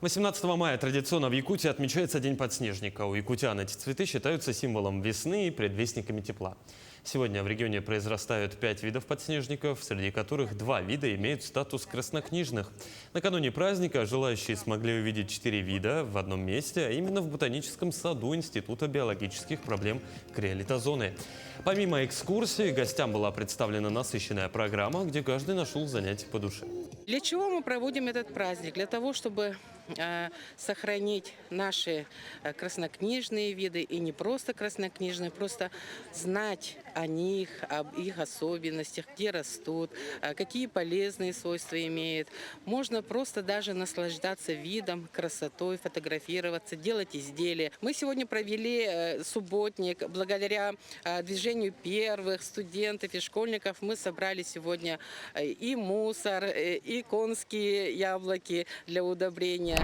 18 мая традиционно в Якутии отмечается День подснежника. У якутян эти цветы считаются символом весны и предвестниками тепла. Сегодня в регионе произрастают 5 видов подснежников, среди которых 2 вида имеют статус краснокнижных. Накануне праздника желающие смогли увидеть 4 вида в одном месте, а именно в ботаническом саду Института биологических проблем криолитозоны. Помимо экскурсии, гостям была представлена насыщенная программа, где каждый нашел занятие по душе. Для чего мы проводим этот праздник? Для того, чтобы сохранить наши краснокнижные виды, и не просто краснокнижные, просто знать о них, об их особенностях, где растут, какие полезные свойства имеют. Можно просто даже наслаждаться видом, красотой, фотографироваться, делать изделия. Мы сегодня провели субботник. Благодаря движению первых студентов и школьников мы собрали сегодня и мусор, и конские яблоки для удобрения.